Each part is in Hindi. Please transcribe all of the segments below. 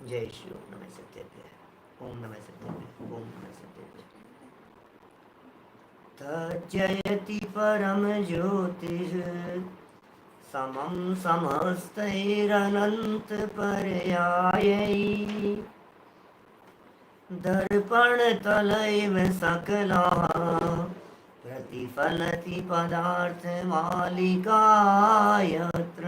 जय श्री ओम नमः सत्यते ओम नमः सत्यते ओम नमः सत्यते। तज्जयति परम ज्योतिः समं समस्तैरनंत पर्यायै दर्पण तलैव सकला प्रतिफलति पदार्थ मालिका यत्र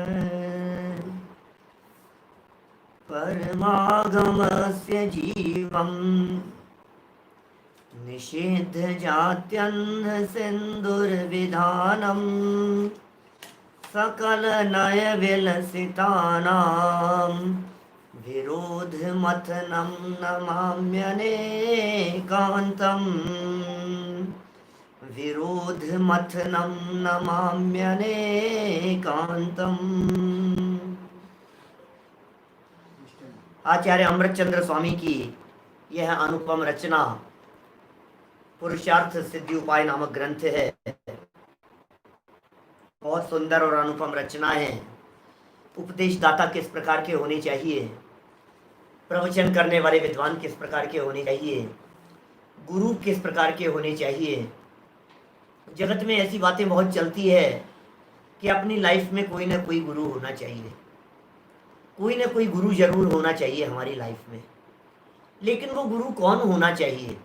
परमागमस्य जीवम् निषिद्ध जात्यन्ध सिन्दुर्विधानम् सकल नय विलसितानां विरोधमथनं नमाम्यनेकान्तम् विरोधमथनं नमाम्यनेकान्तम्। आचार्य अमृतचंद्र स्वामी की यह अनुपम रचना पुरुषार्थ सिद्धि उपाय नामक ग्रंथ है। बहुत सुंदर और अनुपम रचना है। उपदेश दाता किस प्रकार के होने चाहिए, प्रवचन करने वाले विद्वान किस प्रकार के होने चाहिए, गुरु किस प्रकार के होने चाहिए। जगत में ऐसी बातें बहुत चलती है कि अपनी लाइफ में कोई ना कोई गुरु होना चाहिए, कोई ना कोई गुरु जरूर होना चाहिए हमारी लाइफ में। लेकिन वो गुरु कौन होना चाहिए?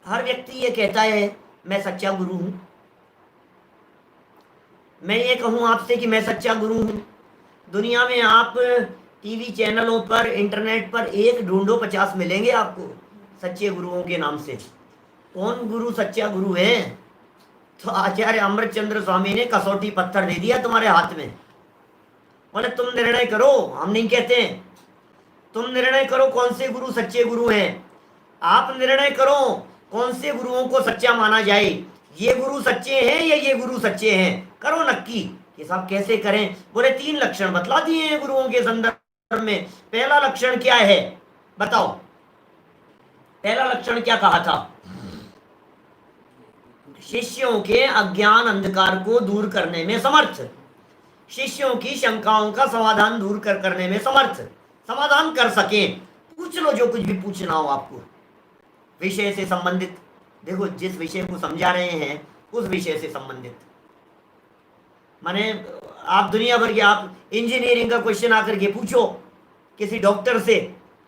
हर व्यक्ति ये कहता है मैं सच्चा गुरु हूं। मैं ये कहूं आपसे कि मैं सच्चा गुरु हूं। दुनिया में आप टीवी चैनलों पर, इंटरनेट पर एक ढूंढो 50 मिलेंगे आपको सच्चे गुरुओं के नाम से। कौन गुरु सच्चा गुरु है? तो आचार्य अमृतचंद्र स्वामी ने कसौटी पत्थर दे दिया तुम्हारे हाथ में। बोले तुम निर्णय करो, हम नहीं कहते। तुम निर्णय करो कौन से गुरु सच्चे गुरु हैं। आप निर्णय करो कौन से गुरुओं को सच्चा माना जाए। ये गुरु सच्चे हैं या ये गुरु सच्चे हैं, करो नक्की। ये सब कैसे करें? बोले 3 लक्षण बतला दिए हैं गुरुओं के संदर्भ में। पहला लक्षण क्या है बताओ? पहला लक्षण क्या कहा था? शिष्यों के अज्ञान अंधकार को दूर करने में समर्थ, शिष्यों की शंकाओं का समाधान दूर करने में समर्थ, समाधान कर सके। पूछ लो जो कुछ भी पूछना हो आपको विषय से संबंधित। देखो जिस विषय को समझा रहे हैं उस विषय से संबंधित। माने आप दुनिया भर के आप इंजीनियरिंग का क्वेश्चन आकर के पूछो किसी डॉक्टर से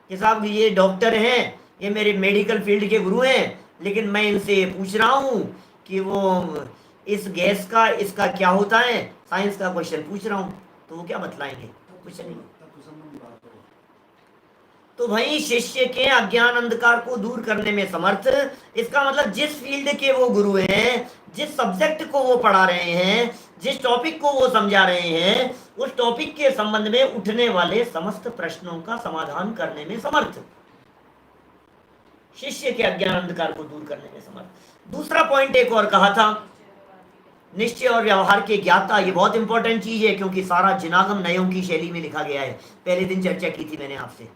कि साहब ये डॉक्टर हैं, ये मेरे मेडिकल फील्ड के गुरु हैं, लेकिन मैं इनसे पूछ रहा हूँ कि वो इस गैस का इसका क्या होता है, साइंस का क्वेश्चन पूछ रहा हूँ, तो वो क्या बतलाएंगे? कुछ नहीं। तो भाई शिष्य के अज्ञान अंधकार को दूर करने में समर्थ, इसका मतलब जिस फील्ड के वो गुरु हैं, जिस सब्जेक्ट को वो पढ़ा रहे हैं, जिस टॉपिक को वो समझा रहे हैं, उस टॉपिक के संबंध में उठने वाले समस्त प्रश्नों का समाधान करने में समर्थ, शिष्य के अज्ञान अंधकार को दूर करने में समर्थ। दूसरा पॉइंट एक और कहा था, निश्चय और व्यवहार के ज्ञाता। ये बहुत इंपॉर्टेंट चीज है क्योंकि सारा जिनागम नयों की शैली में लिखा गया है। पहले दिन चर्चा की थी मैंने आपसे।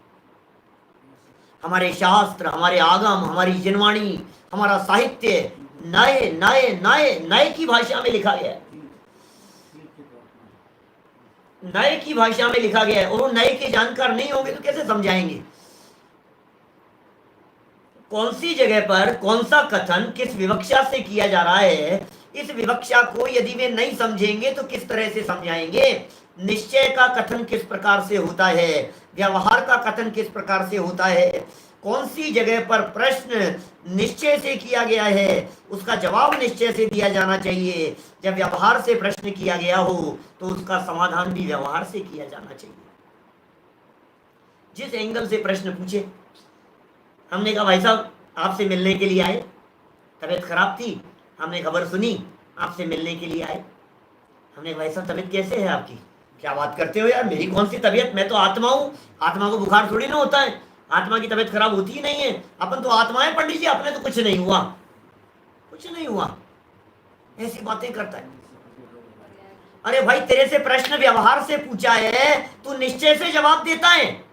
हमारे शास्त्र, हमारे आगम, हमारी जिनवाणी, हमारा साहित्य नए नए नए नए की भाषा में लिखा गया है, नए की भाषा में लिखा गया है। और वो नए के जानकार नहीं होंगे तो कैसे समझाएंगे? कौन सी जगह पर कौन सा कथन किस विवक्षा से किया जा रहा है, इस विवक्षा को यदि वे नहीं समझेंगे तो किस तरह से समझाएंगे? निश्चय का कथन किस प्रकार से होता है, व्यवहार का कथन किस प्रकार से होता है, कौन सी जगह पर प्रश्न निश्चय से किया गया है उसका जवाब निश्चय से दिया जाना चाहिए, जब व्यवहार से प्रश्न किया गया हो तो उसका समाधान भी व्यवहार से किया जाना चाहिए। जिस एंगल से प्रश्न पूछे, हमने कहा भाई साहब आपसे मिलने के लिए आए, तबीयत खराब थी, हमने खबर सुनी, आपसे मिलने के लिए आए। हमने भाई साहब तबीयत कैसे है आपकी? क्या बात करते हो यार, मेरी कौन सी तबीयत, मैं तो आत्मा हूँ, आत्मा को बुखार थोड़ी ना होता है, आत्मा की तबीयत खराब होती ही नहीं है, अपन तो आत्मा है पंडित जी, अपने तो कुछ नहीं हुआ, कुछ नहीं हुआ। ऐसी बातें करता है। अरे भाई तेरे से प्रश्न व्यवहार से पूछा है, तू निश्चय से जवाब देता है,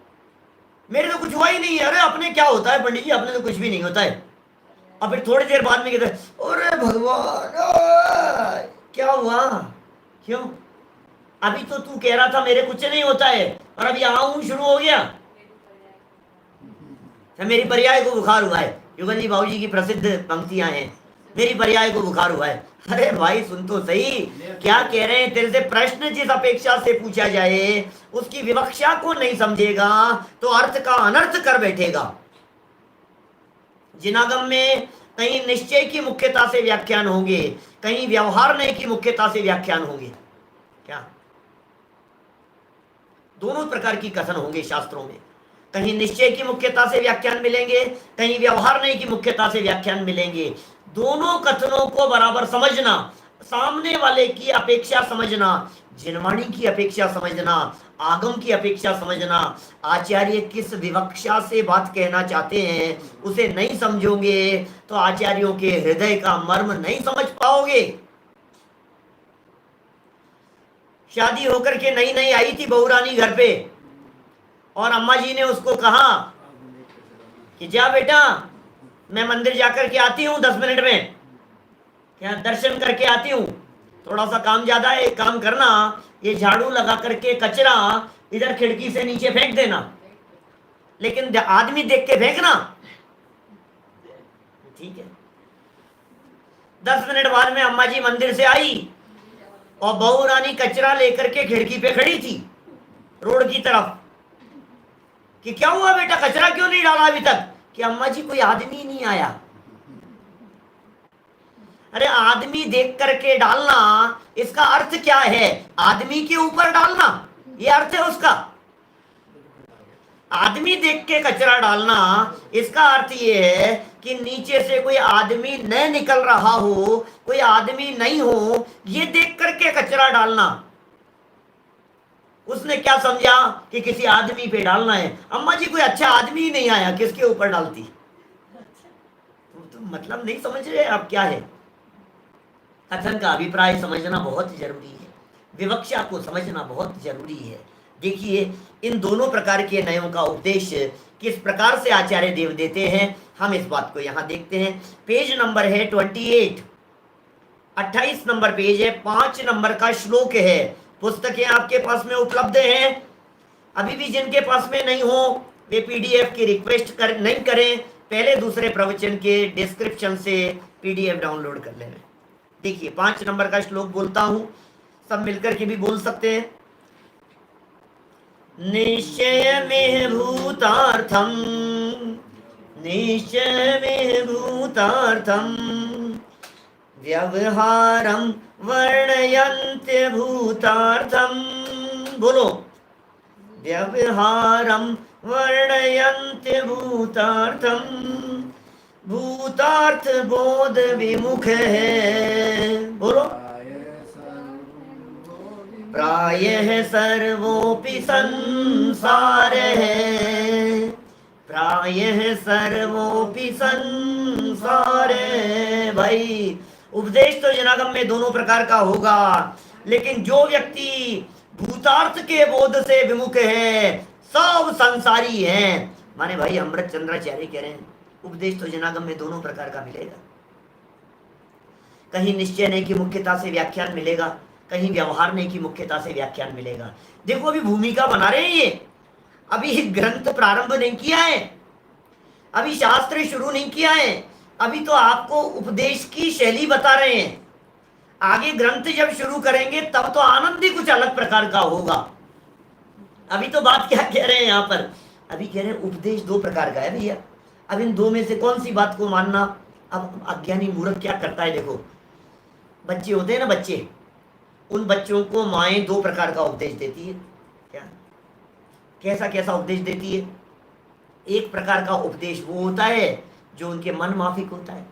मेरे तो कुछ हुआ ही नहीं है। अरे अपने क्या होता है पंडित जी, अपने तो कुछ भी नहीं होता है। और फिर थोड़ी देर बाद में कहते हैं अरे भगवान क्या हुआ, क्यों? अभी तो तू कह रहा था मेरे कुछ नहीं होता है और अब यहाँ हूं शुरू हो गया। मेरी पर्याय को बुखार हुआ है, युगल जी बाबूजी की प्रसिद्ध पंक्तियां हैं, मेरी पर्याय को बुखार हुआ है। अरे भाई सुन तो सही, क्या कह रहे हैं, तेरे से प्रश्न जिस अपेक्षा से पूछा जाए उसकी विवक्षा को नहीं समझेगा तो अर्थ का अनर्थ कर बैठेगा। जिनागम में कहीं निश्चय की मुख्यता से व्याख्यान होंगे, कहीं व्यवहार नहीं की मुख्यता से व्याख्यान होंगे। क्या दोनों प्रकार की कथन होंगे शास्त्रों में, कहीं निश्चय की मुख्यता से व्याख्यान मिलेंगे, कहीं व्यवहार नहीं की मुख्यता से व्याख्यान मिलेंगे। दोनों कथनों को बराबर समझना, सामने वाले की अपेक्षा समझना, जिनवाणी की अपेक्षा समझना, आगम की अपेक्षा समझना, आचार्य किस विवक्षा से बात कहना चाहते हैं उसे नहीं समझोगे तो आचार्यों के हृदय का मर्म नहीं समझ पाओगे। शादी होकर के नई नई आई थी बहुरानी घर पे, और अम्मा जी ने उसको कहा कि जा बेटा मैं मंदिर जाकर के आती हूँ 10 मिनट में, क्या दर्शन करके आती हूँ, थोड़ा सा काम ज्यादा है, एक काम करना, ये झाड़ू लगा करके कचरा इधर खिड़की से नीचे फेंक देना, लेकिन आदमी देख के फेंकना। ठीक है। 10 मिनट बाद में अम्मा जी मंदिर से आई और बहू रानी कचरा लेकर के खिड़की पे खड़ी थी रोड की तरफ, कि क्या हुआ बेटा कचरा क्यों नहीं डाला अभी तक? कि अम्मा जी कोई आदमी नहीं आया। अरे आदमी देख करके डालना इसका अर्थ क्या है? आदमी के ऊपर डालना ये अर्थ है उसका। आदमी देख के कचरा डालना इसका अर्थ ये है कि नीचे से कोई आदमी न निकल रहा हो, कोई आदमी नहीं हो, ये देख करके कचरा डालना। उसने क्या समझा कि किसी आदमी पे डालना है। अम्मा जी कोई अच्छा आदमी ही नहीं आया, किसके ऊपर डालती? तो मतलब नहीं समझ रहे आप क्या है। कथन का अभिप्राय समझना बहुत जरूरी है, विवक्षा को समझना बहुत जरूरी है। देखिए इन दोनों प्रकार के नयों का उपदेश किस प्रकार से आचार्य देव देते हैं, हम इस बात को यहाँ देखते हैं। पेज नंबर है 28, 28 नंबर पेज है, 5 नंबर का श्लोक है। पुस्तकें आपके पास में उपलब्ध हैं। अभी भी जिनके पास में नहीं हो वे पीडीएफ की रिक्वेस्ट नहीं करें, पहले दूसरे प्रवचन के डिस्क्रिप्शन से पीडीएफ डाउनलोड कर लेना। देखिए 5 नंबर का श्लोक बोलता हूं, सब मिलकर के भी बोल सकते हैं। निश्चय में भूतार्थम, निश्चय में भूतार्थम, व्यवहारम वर्णयन्ते भूतार्थम। बोलो, व्यवहारम वर्णयन्ते भूतार्थम, भूतार्थ बोध विमुख है। बोलो, प्रायः सर्वोपि संसार है, प्रायः सर्वोपि संसार है। भाई उपदेश तो जनागम में दोनों प्रकार का होगा, लेकिन जो व्यक्ति भूतार्थ के बोध से विमुख है सब संसारी हैं। माने भाई अमृत चंद्राचार्य कह रहे हैं उपदेश तो जनागम में दोनों प्रकार का मिलेगा। कहीं निश्चय नहीं की मुख्यता से व्याख्यान मिलेगा, कहीं व्यवहार नहीं की मुख्यता से व्याख्यान मिलेगा। देखो अभी भूमिका बना रहे हैं ये, अभी ग्रंथ प्रारंभ नहीं किया है, अभी शास्त्र शुरू नहीं किया है, अभी तो आपको उपदेश की शैली बता रहे हैं। आगे ग्रंथ जब शुरू करेंगे तब तो आनंद ही कुछ अलग प्रकार का होगा। अभी तो बात क्या कह रहे हैं यहाँ पर, अभी कह रहे हैं उपदेश 2 प्रकार का है भैया। अब इन 2 में से कौन सी बात को मानना? अब अज्ञानी मूर्ख क्या करता है, देखो बच्चे होते हैं ना, बच्चे, उन बच्चों को माएँ 2 प्रकार का उपदेश देती है। क्या कैसा कैसा उपदेश देती है? एक प्रकार का उपदेश वो होता है जो उनके मन माफिक होता है,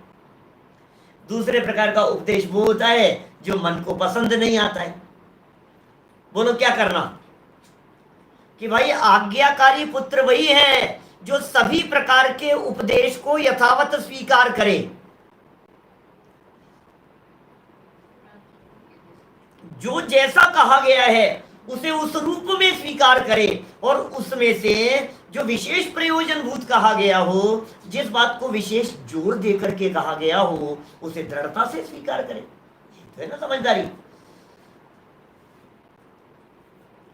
दूसरे प्रकार का उपदेश वो होता है जो मन को पसंद नहीं आता है। बोलो क्या करना? कि भाई आज्ञाकारी पुत्र वही है जो सभी प्रकार के उपदेश को यथावत स्वीकार करे, जो जैसा कहा गया है उसे उस रूप में स्वीकार करे, और उसमें से जो विशेष प्रयोजनभूत कहा गया हो, जिस बात को विशेष जोर दे करके कहा गया हो, उसे दृढ़ता से स्वीकार करे। तो है ना समझदारी।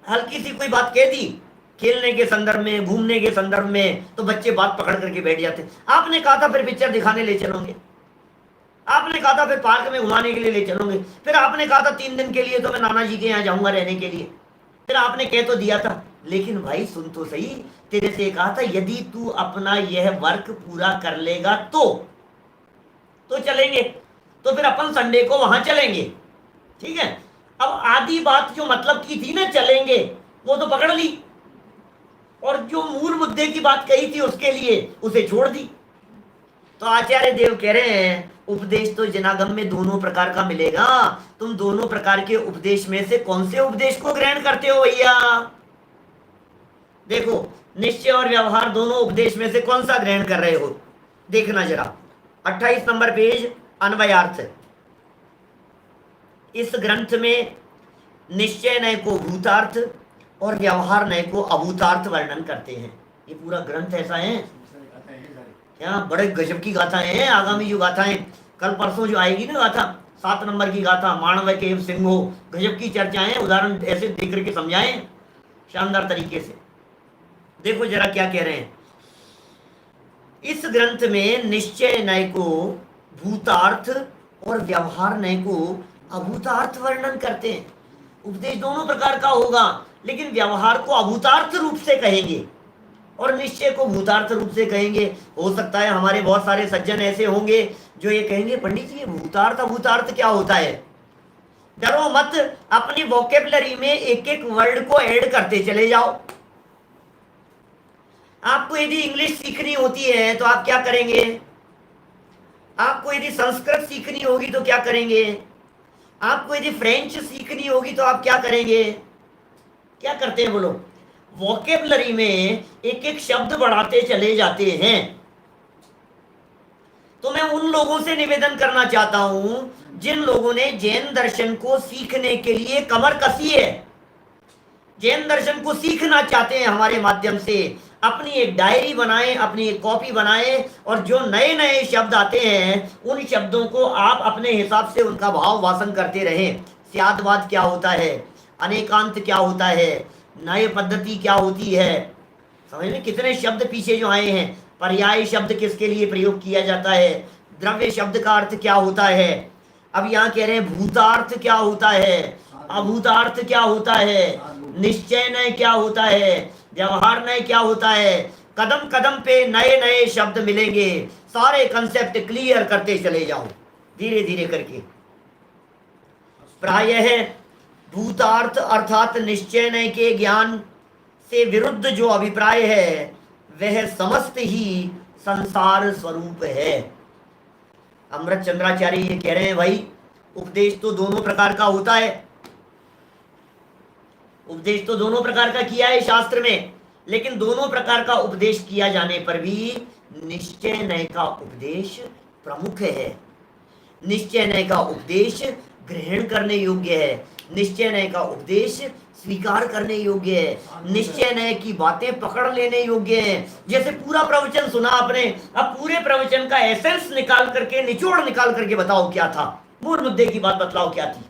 हल्की सी कोई बात कह दी, खेलने के संदर्भ में, घूमने के संदर्भ में, तो बच्चे बात पकड़ करके बैठ जाते हैं। आपने कहा था फिर पिक्चर दिखाने ले चलोगे, आपने कहा था फिर पार्क में घुमाने के लिए ले चलोगे, फिर आपने कहा था 3 दिन के लिए तो मैं नाना जी के यहाँ जाऊंगा रहने के लिए, फिर आपने कह तो दिया था। लेकिन भाई सुन तो सही, तेरे से कहा था यदि तू अपना यह वर्क पूरा कर लेगा तो चलेंगे, तो फिर अपन संडे को वहां चलेंगे, ठीक है। अब आधी बात जो मतलब की थी ना चलेंगे, वो तो पकड़ ली, और जो मूल मुद्दे की बात कही थी उसके लिए उसे छोड़ दी। तो आचार्य देव कह रहे हैं उपदेश तो जनागम में दोनों प्रकार का मिलेगा, तुम दोनों प्रकार के उपदेश में से कौन से उपदेश को ग्रहण करते हो भैया। देखो निश्चय और व्यवहार दोनों उपदेश में से कौन सा ग्रहण कर रहे हो, देखना जरा 28 नंबर पेज, अन्वयार्थ। इस ग्रंथ में निश्चय नय को भूतार्थ और व्यवहार नय को अभूतार्थ वर्णन करते हैं। ये पूरा ग्रंथ ऐसा है, यहाँ बड़े गजब की गाथाएं हैं। आगामी जो गाथाएं कल परसों जो आएगी ना गाथा, 7 नंबर की गाथा माणव के सिंहो, गजब की चर्चाएं, उदाहरण ऐसे देख करके समझाएं शानदार तरीके से। देखो जरा क्या कह रहे हैं, इस ग्रंथ में निश्चय नय को भूतार्थ और व्यवहार नय को अभूतार्थ वर्णन करते हैं। उपदेश दोनों प्रकार का होगा, लेकिन व्यवहार को अभूतार्थ रूप से कहेंगे और निश्चय को भूतार्थ रूप से कहेंगे। हो सकता है हमारे बहुत सारे सज्जन ऐसे होंगे जो ये कहेंगे पंडित जी ये भूतार्थ अभूतार्थ क्या होता है। डरो मत, अपनी वोकेबलरी में एक एक वर्ड को ऐड करते चले जाओ। आपको यदि इंग्लिश सीखनी होती है तो आप क्या करेंगे, आपको यदि संस्कृत सीखनी होगी तो क्या करेंगे, आपको यदि फ्रेंच सीखनी होगी तो आप क्या करेंगे, क्या करते हैं बोलो, वोकेबलरी में एक एक शब्द बढ़ाते चले जाते हैं। तो मैं उन लोगों से निवेदन करना चाहता हूं जिन लोगों ने जैन दर्शन को सीखने के लिए कमर कसी है, जैन दर्शन को सीखना चाहते हैं हमारे माध्यम से, अपनी एक डायरी बनाएं, अपनी एक कॉपी बनाएं, और जो नए नए शब्द आते हैं उन शब्दों को आप अपने हिसाब से उनका भाव वासन करते रहें। स्यादवाद क्या होता है, अनेकांत क्या होता है, नए पद्धति क्या होती है, समझ में कितने शब्द पीछे जो आए हैं, पर्याय शब्द किसके लिए प्रयोग किया जाता है, द्रव्य शब्द का अर्थ क्या होता है। अब यहाँ कह रहे हैं भूतार्थ क्या होता है, अभूतार्थ क्या होता है, निश्चय नय क्या होता है, व्यवहार नय क्या होता है। कदम कदम पे नए नए शब्द मिलेंगे, सारे कंसेप्ट क्लियर करते चले जाओ धीरे धीरे करके। प्रायः भूतार्थ अर्थात निश्चय नय के ज्ञान से विरुद्ध जो अभिप्राय है वह समस्त ही संसार स्वरूप है। अमृत चंद्राचार्य ये कह रहे हैं भाई उपदेश तो दोनों प्रकार का होता है, उपदेश तो दोनों प्रकार का किया है शास्त्र में, लेकिन दोनों प्रकार का उपदेश किया जाने पर भी निश्चय नय का उपदेश प्रमुख है। निश्चय नय का उपदेश ग्रहण करने योग्य है, निश्चय नय का उपदेश स्वीकार करने योग्य है, निश्चय नय की बातें पकड़ लेने योग्य हैं। जैसे पूरा प्रवचन सुना आपने, अब पूरे प्रवचन का एसेंस निकाल करके, निचोड़ निकाल करके बताओ क्या था, मूल मुद्दे की बात बतलाओ क्या थी,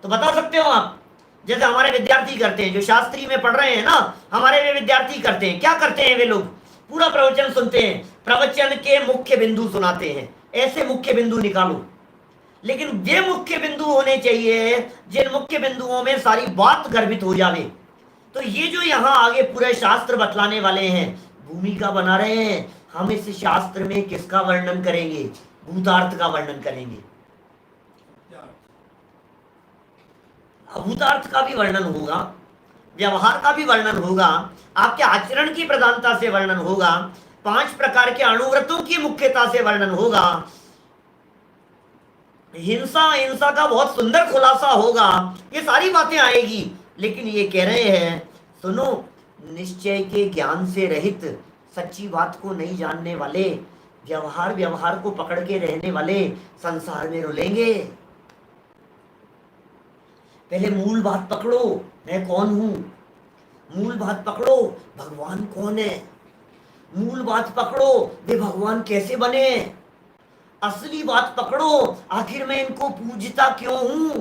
तो बता सकते हो आप। जैसे हमारे विद्यार्थी करते हैं जो शास्त्री में पढ़ रहे हैं ना, हमारे वे विद्यार्थी करते हैं, क्या करते हैं वे लोग, पूरा प्रवचन सुनते हैं, प्रवचन के मुख्य बिंदु सुनाते हैं, ऐसे मुख्य बिंदु निकालो। लेकिन वे मुख्य बिंदु होने चाहिए जिन मुख्य बिंदुओं में सारी बात गर्भित हो जावे। तो ये जो यहाँ आगे पूरे शास्त्र बतलाने वाले हैं, भूमिका बना रहे हैं, हम इस शास्त्र में किसका वर्णन करेंगे, भूतार्थ का वर्णन करेंगे, अभूतार्थ का भी वर्णन होगा, व्यवहार का भी वर्णन होगा, आपके आचरण की प्रधानता से वर्णन होगा, 5 प्रकार के अणुव्रतों की मुख्यता से वर्णन होगा, हिंसा का बहुत सुंदर खुलासा होगा, ये सारी बातें आएगी। लेकिन ये कह रहे हैं सुनो, निश्चय के ज्ञान से रहित, सच्ची बात को नहीं जानने वाले, व्यवहार को पकड़ के रहने वाले संसार में रुलेंगे। पहले मूल बात पकड़ो, मैं कौन हूं, मूल बात पकड़ो, भगवान कौन है, मूल बात पकड़ो, वे भगवान कैसे बने, असली बात पकड़ो, आखिर मैं इनको पूजता क्यों हूं,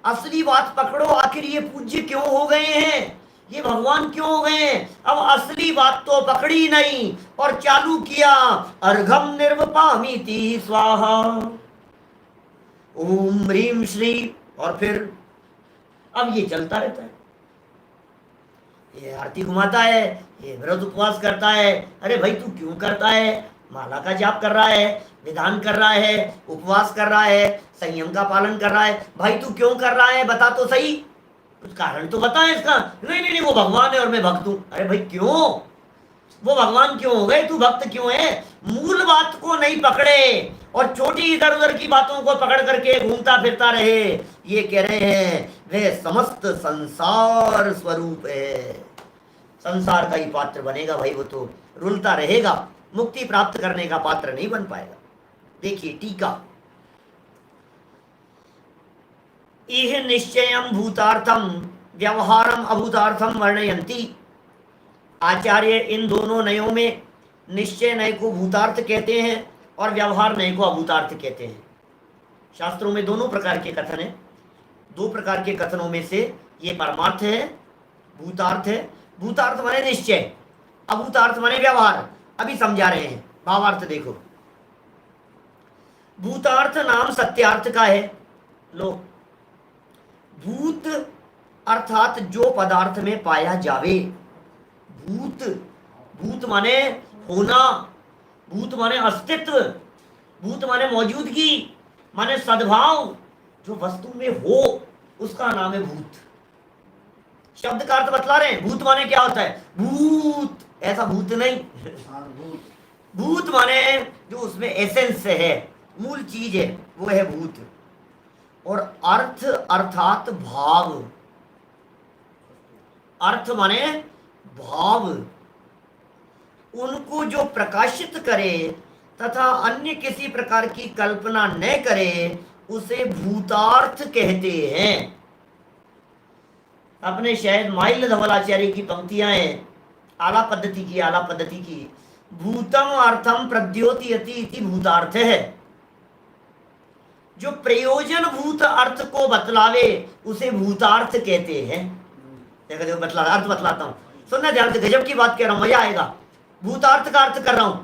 असली बात पकड़ो, आखिर ये पूज्य क्यों हो गए हैं, ये भगवान क्यों हो गए हैं। अब असली बात तो पकड़ी नहीं और चालू किया अर्घम निर्वपामीति स्वाहा, ओम ह्रीम श्री, और फिर अब ये चलता रहता है। ये आरती घुमाता है, ये व्रत उपवास करता है। अरे भाई तू क्यों करता है, माला का जाप कर रहा है, विधान कर रहा है, उपवास कर रहा है, संयम का पालन कर रहा है, भाई तू क्यों कर रहा है, बता तो सही, कुछ कारण तो बता इसका। नहीं नहीं नहीं, वो भगवान है और मैं भक्त हूं। अरे भाई क्यों, वो भगवान क्यों हो गए, तू भक्त क्यों है। मूल बात को नहीं पकड़े और छोटी इधर उधर की बातों को पकड़ करके घूमता फिरता रहे। ये कह रहे हैं वे समस्त संसार स्वरूप है, संसार का ही पात्र बनेगा भाई, वो तो रुलता रहेगा, मुक्ति प्राप्त करने का पात्र नहीं बन पाएगा। देखिए टीका, इह निश्चयम भूतार्थम व्यवहारम अभूतार्थम वर्णयन्ति। आचार्य इन दोनों नयों में निश्चय नय को भूतार्थ कहते हैं और व्यवहार नय को अभूतार्थ कहते हैं। शास्त्रों में दोनों प्रकार के कथन है, दो प्रकार के कथनों में से ये परमार्थ है, भूतार्थ है। भूतार्थ माने निश्चय, अभूतार्थ माने व्यवहार। अभी समझा रहे हैं, भावार्थ देखो। भूतार्थ नाम सत्यार्थ का है। लो, भूत अर्थात जो पदार्थ में पाया जावे। भूत, भूत माने होना, भूत माने अस्तित्व, भूत माने मौजूदगी, माने सद्भाव, जो वस्तु में हो उसका नाम है भूत। शब्द का अर्थ बतला रहे हैं। भूत माने क्या होता है, भूत, ऐसा भूत नहीं। भूत माने जो उसमें एसेंस है, मूल चीज है, वो है भूत। और अर्थ अर्थात भाव, अर्थ माने भाव, उनको जो प्रकाशित करे तथा अन्य किसी प्रकार की कल्पना न करे उसे भूतार्थ कहते हैं। अपने शायद माइल धवलाचार्य की पंक्तियां हैं, आला पद्धति की, भूतम अर्थम प्रद्योति यति इति भूतार्थ है। जो प्रयोजन भूत अर्थ को बतलावे उसे भूतार्थ कहते हैं। देखो देखो अर्थ बतलाता हूं, सुनना ध्यान से, गजब की बात कह रहा हूं, मजा आएगा। भूतार्थ का अर्थ कर रहा हूं,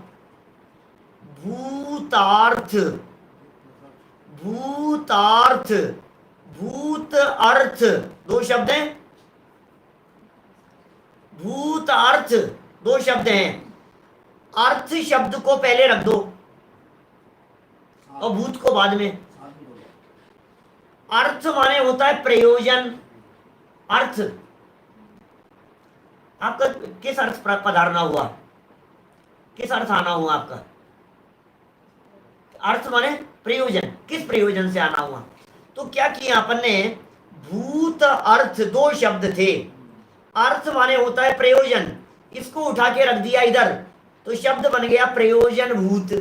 भूतार्थ, भूतार्थ, भूत अर्थ दो शब्द हैं, भूत अर्थ दो शब्द हैं। अर्थ शब्द को पहले रख दो और भूत को बाद में। अर्थ माने होता है प्रयोजन। अर्थ आपका किस अर्थ पधारना हुआ, किस अर्थ आना हुआ आपका। अर्थ माने प्रयोजन, किस प्रयोजन से आना हुआ। तो क्या किया अपन ने, भूत अर्थ दो शब्द थे। अर्थ माने होता है प्रयोजन, इसको उठा के रख दिया इधर, तो शब्द बन गया प्रयोजन भूत।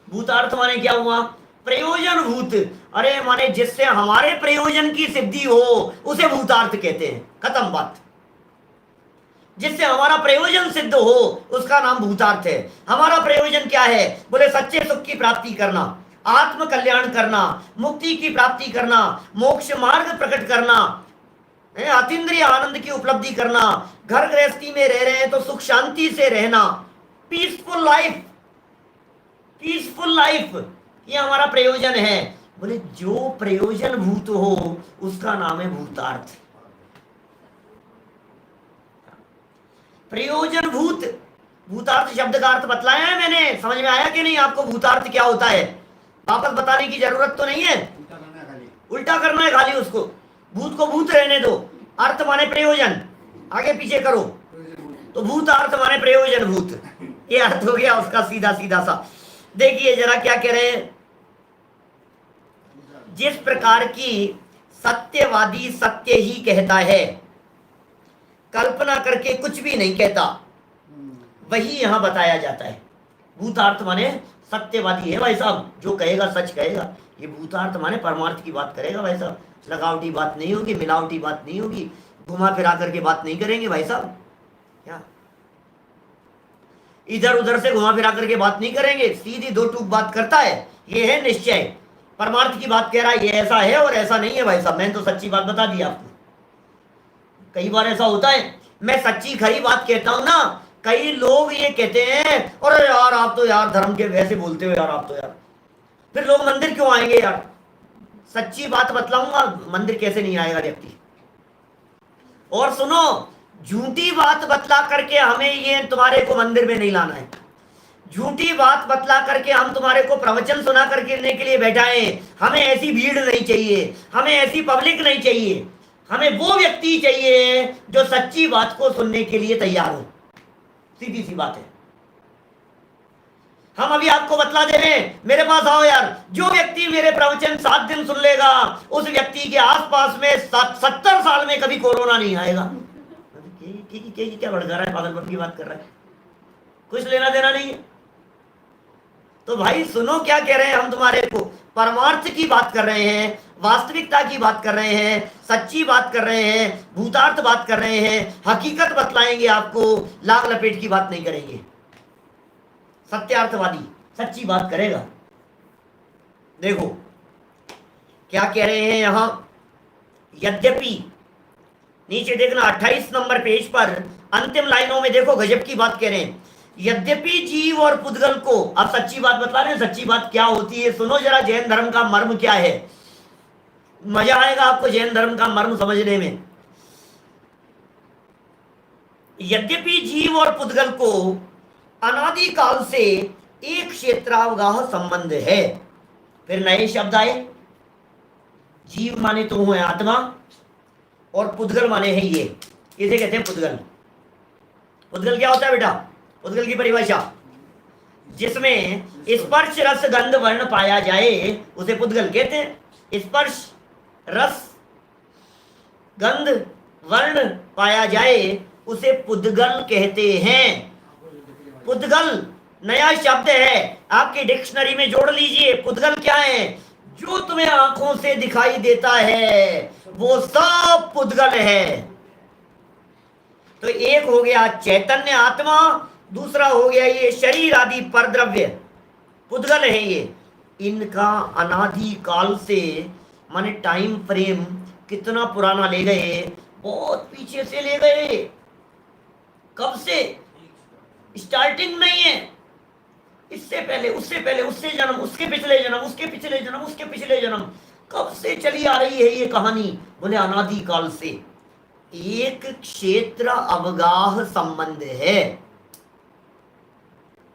भूतार्थ माने क्या हुआ, प्रयोजन भूत। अरे माने जिससे हमारे प्रयोजन की सिद्धि हो उसे भूतार्थ कहते हैं, खत्म बात। जिससे हमारा प्रयोजन सिद्ध हो उसका नाम भूतार्थ है। हमारा प्रयोजन क्या है, बोले सच्चे सुख की प्राप्ति करना, आत्म कल्याण करना, मुक्ति की प्राप्ति करना, मोक्ष मार्ग प्रकट करना, अतीन्द्रिय आनंद की उपलब्धि करना, घर गृहस्थी में रह रहे हैं तो सुख शांति से रहना, पीसफुल लाइफ, पीसफुल लाइफ, ये हमारा प्रयोजन है। बोले जो प्रयोजन भूत हो उसका नाम है भूतार्थ। प्रयोजन भूत, भूतार्थ शब्द का अर्थ बतलाया है मैंने, समझ में आया कि नहीं आपको भूतार्थ क्या होता है। वापस बताने की जरूरत तो नहीं है, उल्टा करना है खाली उसको। भूत को भूत रहने दो, अर्थ माने प्रयोजन, आगे पीछे करो तो भूत अर्थ माने प्रयोजन भूत, ये अर्थ हो गया उसका सीधा सीधा सा। देखिए जरा क्या कह रहे हैं, जिस प्रकार की सत्यवादी सत्य ही कहता है, कल्पना करके कुछ भी नहीं कहता, वही यहां बताया जाता है। भूतार्थ माने सत्यवादी है भाई साहब, जो कहेगा सच कहेगा। ये भूतार्थ माने परमार्थ की बात करेगा भाई साहब, लगावटी बात नहीं होगी, मिलावटी बात नहीं होगी, घुमा फिरा करके बात नहीं करेंगे भाई साहब, क्या इधर उधर से घुमा फिरा करके बात नहीं करेंगे, सीधी दो टूक बात करता है। ये है निश्चय, परमार्थ की बात कह रहा है, ये ऐसा है और ऐसा नहीं है भाई साहब, मैंने तो सच्ची बात बता दी आपको। कई बार ऐसा होता है, मैं सच्ची खरी बात कहता हूं ना, कई लोग ये कहते हैं अरे यार आप तो यार धर्म के वैसे बोलते हो यार, आप तो यार, फिर लोग मंदिर क्यों आएंगे यार? सच्ची बात बतलाऊंगा, मंदिर कैसे नहीं आएगा व्यक्ति। और सुनो, झूठी बात बतला करके हमें ये तुम्हारे को मंदिर में नहीं लाना है। झूठी बात बतला करके हम तुम्हारे को प्रवचन सुना करके के लिए बैठाए। हमें ऐसी भीड़ नहीं चाहिए, हमें ऐसी पब्लिक नहीं चाहिए, हमें वो व्यक्ति चाहिए जो सच्ची बात को सुनने के लिए तैयार हो। सीधी सी बात है। हम अभी आपको बतला दे रहे हैं, मेरे पास आओ यार, जो व्यक्ति मेरे प्रवचन 7 दिन सुन लेगा उस व्यक्ति के आसपास में 70 साल में कभी कोरोना नहीं आएगा। क्या भड़का रहा है, पागलपन की बात कर रहा है, कुछ लेना देना नहीं है। तो भाई सुनो क्या कह रहे हैं हम तुम्हारे को, परमार्थ की बात कर रहे हैं, वास्तविकता की बात कर रहे हैं, सच्ची बात कर रहे हैं, भूतार्थ बात कर रहे हैं, हकीकत बतलाएंगे आपको, लाग लपेट की बात नहीं करेंगे। सत्यार्थवादी सच्ची बात करेगा। देखो क्या कह रहे हैं यहां, यद्यपि, नीचे देखना 28 नंबर पेज पर अंतिम लाइनों में देखो गजब की बात कह रहे हैं, यद्यपि जीव और पुद्गल को, अब सच्ची बात बतला रहे हैं, सच्ची बात क्या होती है सुनो जरा, जैन धर्म का मर्म क्या है, मजा आएगा आपको जैन धर्म का मर्म समझने में। यद्यपि जीव और पुद्गल को अनादि काल से एक क्षेत्रावगाह संबंध है। फिर नए शब्द आए, जीव माने तो है आत्मा और पुद्गल माने है ये, इसे कहते हैं पुद्गल। पुद्गल क्या होता है बेटा? पुद्गल की परिभाषा, जिसमें स्पर्श रस गंध वर्ण पाया जाए उसे पुद्गल कहते हैं। स्पर्श रस गंध वर्ण पाया जाए उसे पुद्गल कहते हैं। पुद्गल नया शब्द है, आपकी डिक्शनरी में जोड़ लीजिए। पुद्गल क्या है? जो तुम्हें आंखों से दिखाई देता है वो सब पुद्गल है। तो एक हो गया चैतन्य आत्मा, दूसरा हो गया ये शरीर आदि परद्रव्य, पुद्गल है ये। इनका अनादि काल से, माने टाइम फ्रेम कितना पुराना ले गए, बहुत पीछे से ले गए। कब से? स्टार्टिंग नहीं है, इससे पहले, उससे पहले, उससे जन्म, उसके पिछले जन्म, उसके पिछले जन्म, उसके पिछले जन्म, कब से चली आ रही है ये कहानी? बोले अनादि काल से। एक क्षेत्र अवगाह संबंध है।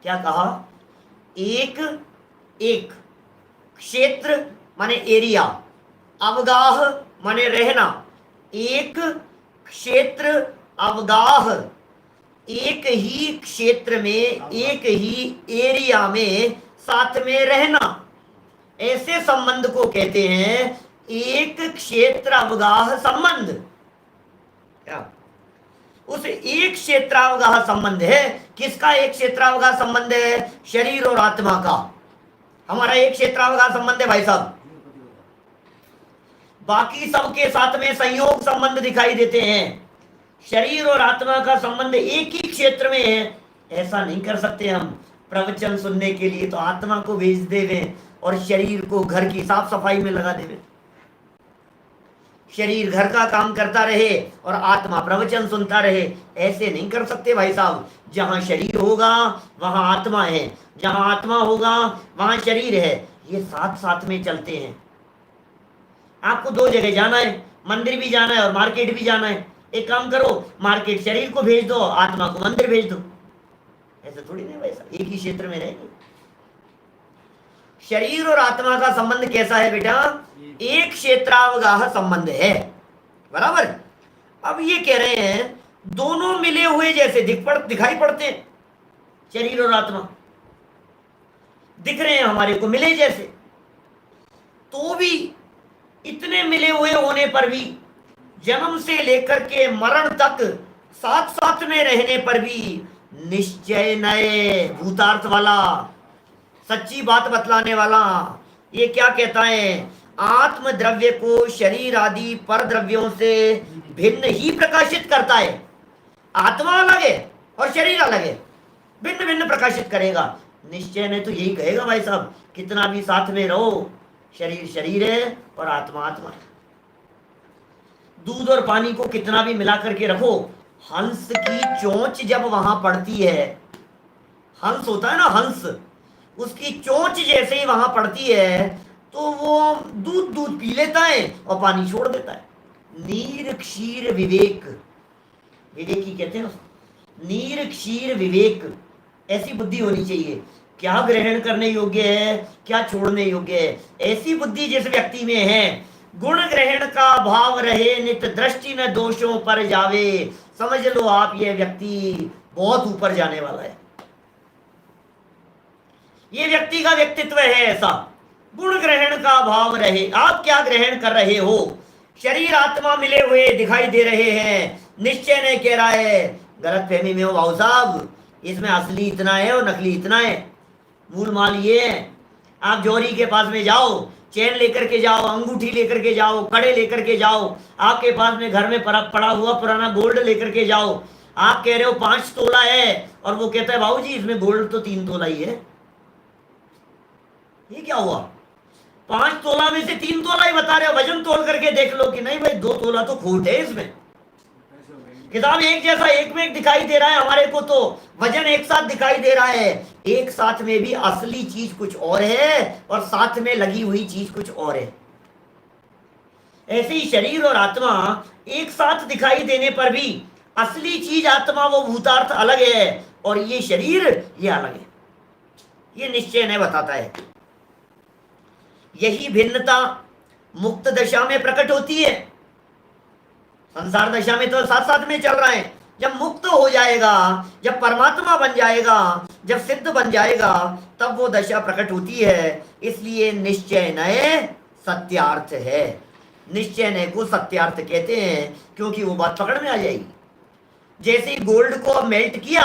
क्या कहा? एक क्षेत्र माने एरिया, अवगाह माने रहना। एक क्षेत्र अवगाह, एक ही क्षेत्र में, एक ही एरिया में साथ में रहना, ऐसे संबंध को कहते हैं एक क्षेत्र अवगाह संबंध। क्या? उस एक क्षेत्रावगाह संबंध है। किसका एक क्षेत्रावगाह संबंध है? शरीर और आत्मा का। हमारा एक क्षेत्रावगाह संबंध है भाई साहब। बाकी सबके साथ में संयोग संबंध दिखाई देते हैं, शरीर और आत्मा का संबंध एक ही क्षेत्र में है। ऐसा नहीं कर सकते हम। प्रवचन सुनने के लिए तो आत्मा को भेज देवे और शरीर को घर की साफ सफाई में लगा देवे। शरीर घर का काम करता रहे और आत्मा प्रवचन सुनता रहे, ऐसे नहीं कर सकते भाई साहब। जहां शरीर होगा वहां आत्मा है, जहां आत्मा होगा वहां शरीर है, ये साथ साथ में चलते हैं। आपको 2 जगह जाना है, मंदिर भी जाना है और मार्केट भी जाना है। एक काम करो, मार्केट शरीर को भेज दो, आत्मा को मंदिर भेज दो। ऐसा थोड़ी नहीं भाई साहब, एक ही क्षेत्र में रहेंगे। शरीर और आत्मा का संबंध कैसा है बेटा? एक क्षेत्रावगाह संबंध है, बराबर। अब ये कह रहे हैं दोनों मिले हुए जैसे दिखाई पड़ते हैं। शरीर और आत्मा दिख रहे हैं हमारे को मिले जैसे, तो भी इतने मिले हुए होने पर भी, जन्म से लेकर के मरण तक साथ साथ में रहने पर भी, निश्चय नए भूतार्थ वाला, सच्ची बात बतलाने वाला, ये क्या कहता है? आत्म द्रव्य को शरीर आदि पर द्रव्यों से भिन्न ही प्रकाशित करता है। आत्मा अलग है और शरीर अलग है, भिन्न भिन्न प्रकाशित करेगा। निश्चय ने तो यही कहेगा भाई साहब, कितना भी साथ में रहो, शरीर शरीर है और आत्मा आत्मा है। दूध और पानी को कितना भी मिला करके रखो, हंस की चोंच जब वहां पड़ती है, हंस होता है ना हंस, उसकी चोंच जैसे ही वहां पड़ती है तो वो दूध दूध पी लेता है और पानी छोड़ देता है। नीर क्षीर विवेक, विवेकी कहते हैं उसको, नीर क्षीर विवेक, ऐसी बुद्धि होनी चाहिए। क्या ग्रहण करने योग्य है, क्या छोड़ने योग्य है, ऐसी बुद्धि जिस व्यक्ति में है। गुण ग्रहण का भाव रहे नित, दृष्टि न दोषों पर जावे, समझ लो आप ये व्यक्ति बहुत ऊपर जाने वाला है। ये व्यक्ति का व्यक्तित्व है ऐसा, गुण ग्रहण का भाव रहे। आप क्या ग्रहण कर रहे हो? शरीर आत्मा मिले हुए दिखाई दे रहे हैं, निश्चय नहीं कह रहा है। गलत फहमी में हो भाऊ साहब, इसमें असली इतना है और नकली इतना है। मूल माल ये है, आप जौहरी के पास में जाओ, चैन लेकर के जाओ, अंगूठी लेकर के जाओ, कड़े लेकर के जाओ, आपके पास में घर में पड़ा हुआ पुराना गोल्ड लेकर के जाओ, आप कह रहे हो 5 तोला है और वो कहता है भाऊ जी इसमें गोल्ड तो 3 तोला ही है। ये क्या हुआ? 5 तोला में से 3 तोला ही बता रहे हो, वजन तोल करके देख लो कि नहीं भाई 2 तोला तो खोट है इसमें। किताब एक जैसा एक में एक दिखाई दे रहा है हमारे को, तो वजन एक साथ दिखाई दे रहा है, एक साथ में भी असली चीज कुछ और है और साथ में लगी हुई चीज कुछ और है। ऐसे ही शरीर और आत्मा एक साथ दिखाई देने पर भी असली चीज आत्मा वो भूतार्थ अलग है और ये शरीर ये अलग है, ये निश्चय नहीं बताता है। यही भिन्नता मुक्त दशा में प्रकट होती है। संसार दशा में तो साथ साथ में चल रहा है, जब मुक्त हो जाएगा, जब परमात्मा बन जाएगा, जब सिद्ध बन जाएगा, तब वो दशा प्रकट होती है। इसलिए निश्चय नय सत्यार्थ है। निश्चय नय को सत्यार्थ कहते हैं क्योंकि वो बात पकड़ में आ जाएगी। जैसे ही गोल्ड को मेल्ट किया,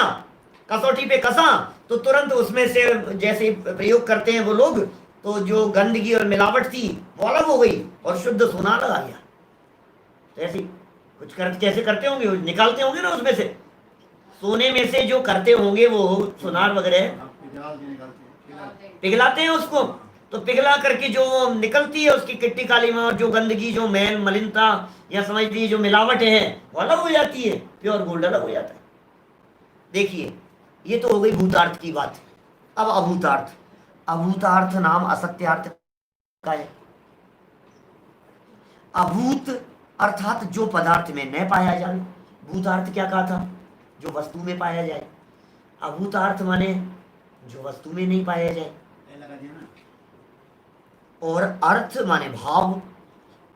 कसौटी पे कसा, तो तुरंत उसमें से जैसे प्रयोग करते हैं वो लोग, तो जो गंदगी और मिलावट थी वो अलग हो गई और शुद्ध सोना लगा गया। तो ऐसे कुछ कैसे करते होंगे, निकालते होंगे ना उसमें से, सोने में से जो करते होंगे वो सुनार वगैरह पिघलाते हैं उसको, तो पिघला करके जो निकलती है उसकी किट्टी काली में, और जो गंदगी, जो मैल मलिनता या समझ लीजिए जो मिलावट है वो अलग हो जाती है, प्योर गोल्ड अलग हो जाता है। देखिए ये तो हो गई भूतार्थ की बात। अब अभूतार्थ, अभूतार्थ नाम असत्यार्थ का है। अभूत अर्थात जो पदार्थ में न पाया जाए। भूतार्थ क्या कहा था? जो वस्तु में पाया जाए। अभूतार्थ माने जो वस्तु में नहीं पाया जाए। और अर्थ माने भाव,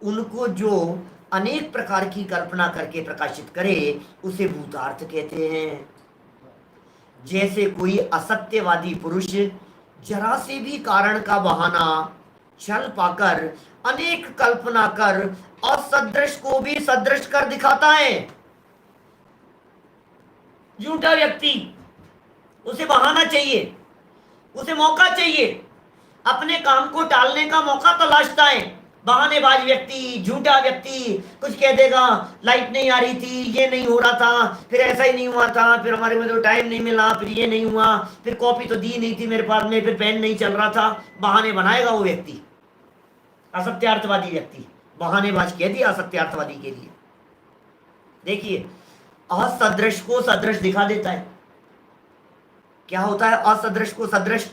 उनको जो अनेक प्रकार की कल्पना करके प्रकाशित करे उसे भूतार्थ कहते हैं। जैसे कोई असत्यवादी पुरुष जरा से भी कारण का बहाना छल पाकर अनेक कल्पना कर असदृश को भी सदृश कर दिखाता है। झूठा व्यक्ति, उसे बहाना चाहिए, उसे मौका चाहिए, अपने काम को टालने का मौका तलाशता है। बहानेबाज व्यक्ति, झूठा व्यक्ति कुछ कह देगा, लाइट नहीं आ रही थी, ये नहीं हो रहा था, फिर ऐसा ही नहीं हुआ था, फिर हमारे में तो टाइम नहीं मिला, फिर ये नहीं हुआ, फिर कॉपी तो दी नहीं थी मेरे पास में, फिर पेन नहीं चल रहा था। बहाने बनाएगा वो व्यक्ति, असत्यार्थवादी व्यक्ति। बहानेबाज कह दिया असत्यार्थवादी के लिए। देखिए असदृश को सदृश दिखा देता है। क्या होता है असदृश को सदृश?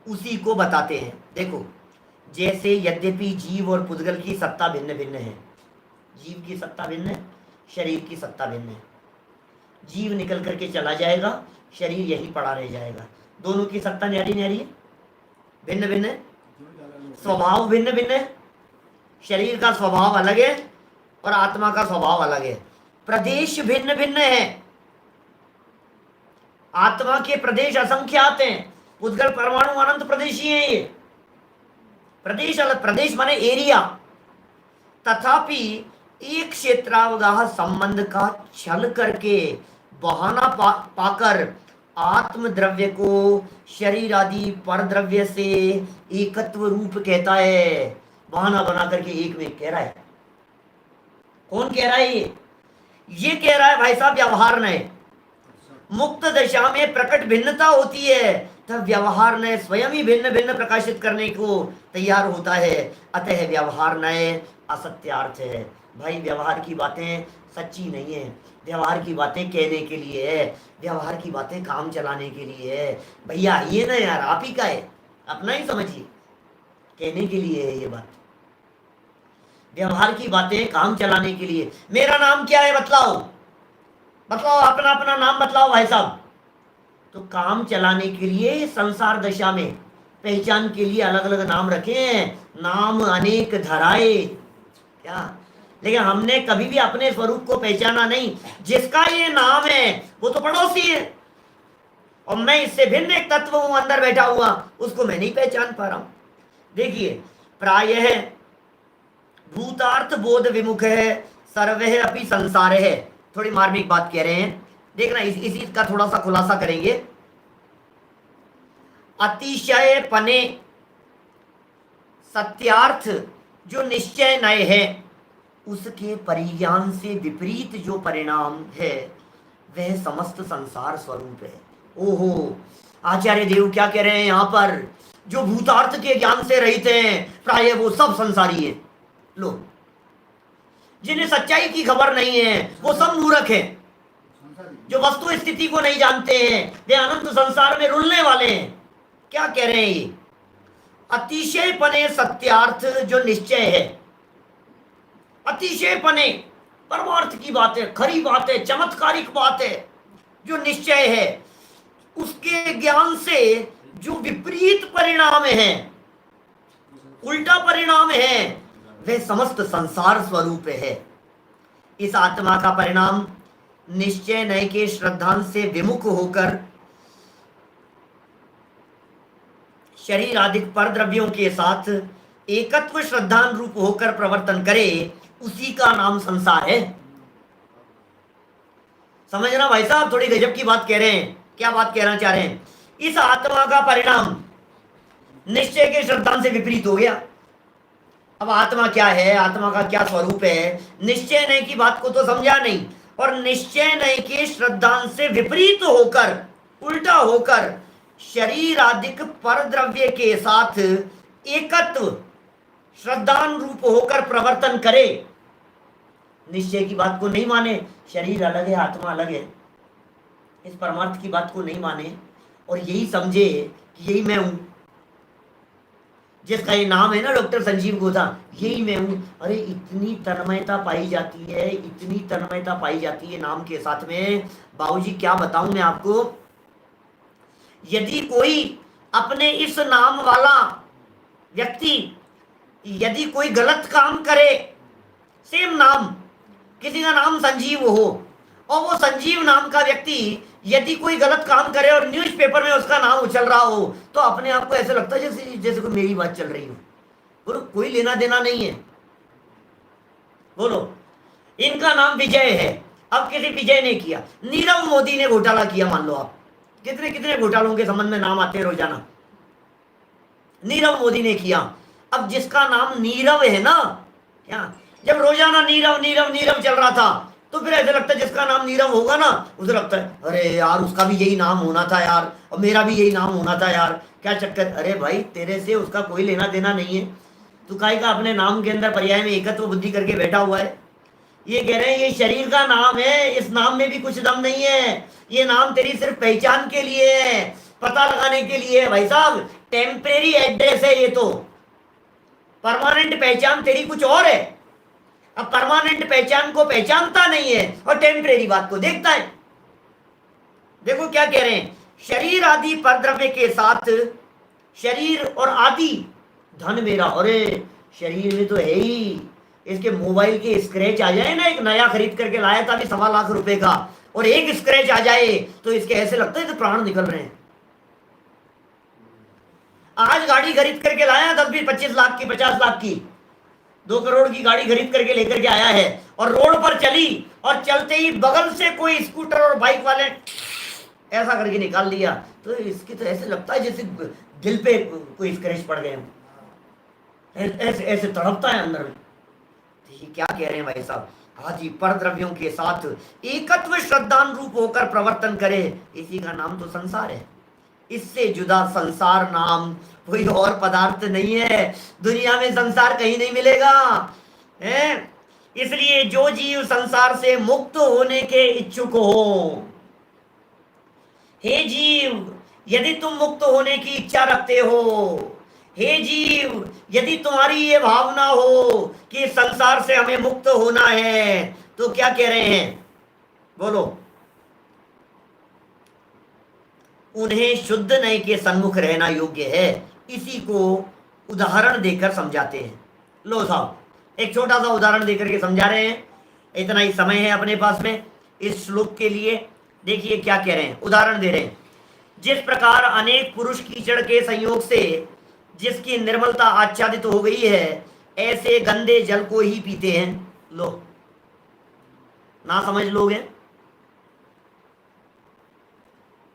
उसी को बताते हैं। देखो जैसे यद्यपि जीव और पुद्गल की सत्ता भिन्न भिन्न है, जीव की सत्ता भिन्न है, शरीर की सत्ता भिन्न है। जीव निकल करके चला जाएगा, शरीर यही पड़ा रह जाएगा। दोनों की सत्ता न्यारी न्यारी है, भिन्न भिन्न है, स्वभाव भिन्न भिन्न है। शरीर का स्वभाव अलग है और आत्मा का स्वभाव अलग है। प्रदेश भिन्न भिन्न है। आत्मा के प्रदेश असंख्यात हैं, पुद्गल परमाणु अनंत प्रदेशी हैं। ये प्रदेश अलग, प्रदेश माने एरिया। तथापि एक क्षेत्रावगाह संबंध का छल करके बहाना पाकर आत्म द्रव्य को शरीर आदि पर द्रव्य से एकत्व रूप कहता है। बहाना बना करके एक में कह रहा है। कौन कह रहा है? ये कह रहा है भाई साहब व्यवहार में मुक्त दशा में प्रकट भिन्नता होती है, तब व्यवहार नए स्वयं ही भिन्न भिन्न प्रकाशित करने को तैयार होता है। अतः व्यवहार नए असत्यार्थ है। भाई व्यवहार की बातें सच्ची नहीं है, व्यवहार की बातें कहने के लिए है, व्यवहार की बातें काम चलाने के लिए है। भैया ये ना यार, आप ही का है, अपना ही समझिए, कहने के लिए है ये बात। व्यवहार की बातें काम चलाने के लिए। मेरा नाम क्या है बतलाओ, बतलाओ अपना अपना नाम बतलाओ भाई साहब। तो काम चलाने के लिए संसार दशा में पहचान के लिए अलग अलग नाम रखे हैं, नाम अनेक धराए क्या। लेकिन हमने कभी भी अपने स्वरूप को पहचाना नहीं। जिसका ये नाम है वो तो पड़ोसी है, और मैं इससे भिन्न एक तत्व हूं अंदर बैठा हुआ, उसको मैं नहीं पहचान पा रहा हूं। देखिए, प्रायः भूतार्थ बोध विमुख है, सर्वः अपि संसार है। थोड़ी मार्मिक बात कह रहे हैं, देखना इसी का थोड़ा सा खुलासा करेंगे। अतिशय पने सत्यार्थ जो निश्चय नय है, उसके परिज्ञान से विपरीत जो परिणाम है वह समस्त संसार स्वरूप है। ओहो, आचार्य देव क्या कह रहे हैं यहाँ पर? जो भूतार्थ के ज्ञान से रहित हैं प्राय वो सब संसारी है। लो, जिन्हें सच्चाई की खबर नहीं है वो सब मूर्ख हैं। जो वस्तु स्थिति को नहीं जानते हैं वे अनंत संसार में रुलने वाले हैं। क्या कह रहे हैं ये? अतिशय पने सत्यार्थ जो निश्चय है, अतिशय पने परमार्थ की बात है, खरी बात है, चमत्कारिक बात है, जो निश्चय है उसके ज्ञान से जो विपरीत परिणाम है, उल्टा परिणाम है, वह समस्त संसार स्वरूप है। इस आत्मा का परिणाम निश्चय नय के श्रद्धांत से विमुख होकर शरीर आदि पर द्रव्यों के साथ एकत्व श्रद्धान रूप होकर प्रवर्तन करे, उसी का नाम संसार है। समझना भाई साहब, थोड़ी गजब की बात कह रहे हैं। क्या बात कहना चाह रहे हैं? इस आत्मा का परिणाम निश्चय के श्रद्धांत से विपरीत हो गया। अब आत्मा क्या है, आत्मा का क्या स्वरूप है, निश्चय नय की बात को तो समझा नहीं, और निश्चय नय के श्रद्धांत से विपरीत होकर, उल्टा होकर शरीर आदिक पर द्रव्य के साथ एकत्व श्रद्धान रूप होकर प्रवर्तन करे, निश्चय की बात को नहीं माने, शरीर अलग है आत्मा अलग है, इस परमार्थ की बात को नहीं माने, और यही समझे कि यही मैं हूं, जिसका ये नाम है ना डॉक्टर संजीव गोधा, यही मैं हूं। अरे इतनी तन्मयता पाई जाती है, इतनी तन्मयता पाई जाती है नाम के साथ में, बाबूजी क्या बताऊं मैं आपको। यदि कोई अपने इस नाम वाला व्यक्ति यदि कोई गलत काम करे, सेम नाम, किसी का नाम संजीव हो, और वो संजीव नाम का व्यक्ति यदि कोई गलत काम करे और न्यूज़पेपर में उसका नाम उछल रहा हो, तो अपने आप को ऐसे लगता है जैसे जैसे कोई मेरी बात चल रही हो। बोलो, कोई लेना देना नहीं है। बोलो, इनका नाम विजय है, अब किसी विजय ने किया, नीरव मोदी ने घोटाला किया, मान लो आप, कितने कितने घोटालों के संबंध में नाम आते हैं रोजाना, नीरव मोदी ने किया। अब जिसका नाम नीरव है ना, क्या जब रोजाना नीरव नीरव नीरव चल रहा था, तो फिर ऐसे लगता है जिसका नाम नीरव होगा ना, उसे लगता है अरे यार उसका भी यही नाम होना था यार, और मेरा भी यही नाम होना था यार, क्या चक्कर। अरे भाई, तेरे से उसका कोई लेना देना नहीं है, तू काहे का अपने नाम के अंदर पर्याय में एकत्व बुद्धि करके बैठा हुआ है। ये कह रहे हैं ये शरीर का नाम है, इस नाम में भी कुछ दम नहीं है, ये नाम तेरी सिर्फ पहचान के लिए है, पता लगाने के लिए है। भाई साहब, टेम्परेरी एड्रेस है ये, तो परमानेंट पहचान तेरी कुछ और है। अब परमानेंट पहचान को पहचानता नहीं है और टेम्परेरी बात को देखता है। देखो क्या कह रहे हैं, शरीर आदि परद्रव्य के साथ, शरीर और आदि धन मेरा, अरे शरीर में तो है ही, इसके मोबाइल के स्क्रैच आ जाए ना, एक नया खरीद करके लाया था अभी 1.25 लाख रुपए का, और एक स्क्रैच आ जाए तो इसके ऐसे लगता है तो प्राण निकल रहे हैं। आज गाड़ी खरीद करके लाया 10-20-25 लाख की, 50 लाख की, 2 करोड़ की गाड़ी खरीद करके लेकर के आया है, और रोड पर चली, और चलते ही बगल से कोई स्कूटर और बाइक वाले ऐसा करके निकाल लिया, तो इसकी तो ऐसे लगता है जैसे दिल पे कोई स्क्रैच पड़ गए, ऐसे ऐसे तड़पता है अंदर में। तो ये क्या कह रहे हैं भाई साहब, आदि पर द्रव्यों के साथ एकत्व श्रद्धान रूप होकर प्रवर्तन करे, इसी का नाम तो संसार है। इससे जुदा संसार नाम कोई और पदार्थ नहीं है। दुनिया में संसार कहीं नहीं मिलेगा है। इसलिए जो जीव संसार से मुक्त होने के इच्छुक हो, हे जीव यदि तुम मुक्त होने की इच्छा रखते हो, हे जीव यदि तुम्हारी ये भावना हो कि संसार से हमें मुक्त होना है, तो क्या कह रहे हैं बोलो, उन्हें शुद्ध नय के सन्मुख रहना योग्य है। इसी को उदाहरण देकर समझाते हैं। लो साहब, एक छोटा सा उदाहरण देकर के समझा रहे हैं। इतना ही समय है अपने पास में इस श्लोक के लिए। देखिए क्या कह रहे हैं, उदाहरण दे रहे हैं। जिस प्रकार अनेक पुरुष कीचड़ के संयोग से जिसकी निर्मलता आच्छादित हो गई है, ऐसे गंदे जल को ही पीते हैं। लो, ना समझ लोगे,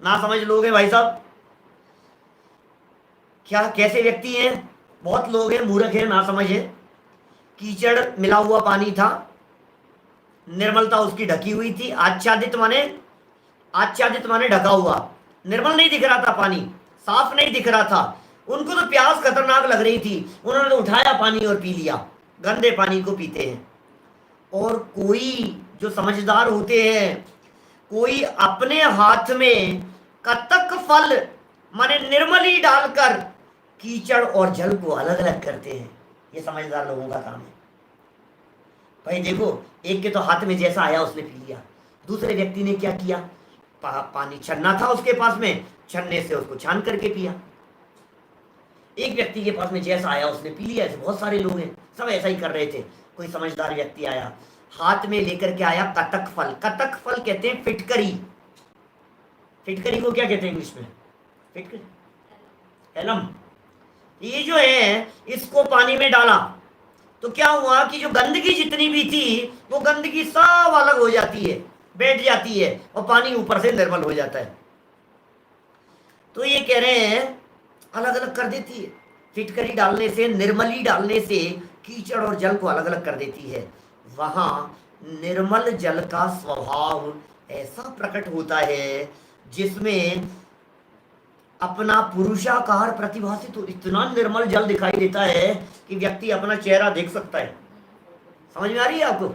ना समझ लोगे भाई साहब, क्या कैसे व्यक्ति हैं, बहुत लोग हैं मूर्ख हैं, ना समझ है। कीचड़ मिला हुआ पानी था, निर्मलता उसकी ढकी हुई थी। आच्छादित माने ढका हुआ, निर्मल नहीं दिख रहा था पानी, साफ नहीं दिख रहा था। उनको तो प्यास खतरनाक लग रही थी, उन्होंने तो उठाया पानी और पी लिया। गंदे पानी को पीते हैं। और कोई जो समझदार होते हैं, कोई अपने हाथ में कतक फल माने निर्मली डालकर कीचड़ और जल को अलग अलग करते हैं। ये समझदार लोगों का काम है। भाई देखो, एक के तो हाथ में जैसा आया उसने पी लिया, दूसरे व्यक्ति ने क्या किया, पानी छन्ना था उसके पास में, छन्ने से उसको छान करके पिया। एक व्यक्ति के पास में जैसा आया उसने पी लिया। ऐसे बहुत सारे लोग हैं, सब ऐसा ही कर रहे थे। कोई समझदार व्यक्ति आया, हाथ में लेकर के आया कतक फल। कतक फल कहते हैं फिटकरी। फिटकरी को क्या कहते हैं इंग्लिश में, फिटकरी, एलम। ये जो है इसको पानी में डाला तो क्या हुआ कि जो गंदगी जितनी भी थी वो गंदगी सब अलग हो जाती है, बैठ जाती है, और पानी ऊपर से निर्मल हो जाता है। तो ये कह रहे हैं अलग अलग कर देती है। फिटकरी डालने से, निर्मली डालने से कीचड़ और जल को अलग अलग कर देती है। वहां निर्मल जल का स्वभाव ऐसा प्रकट होता है जिसमें अपना पुरुषाकार प्रतिभासित हो। इतना निर्मल जल दिखाई देता है कि व्यक्ति अपना चेहरा देख सकता है। समझ में आ रही है आपको?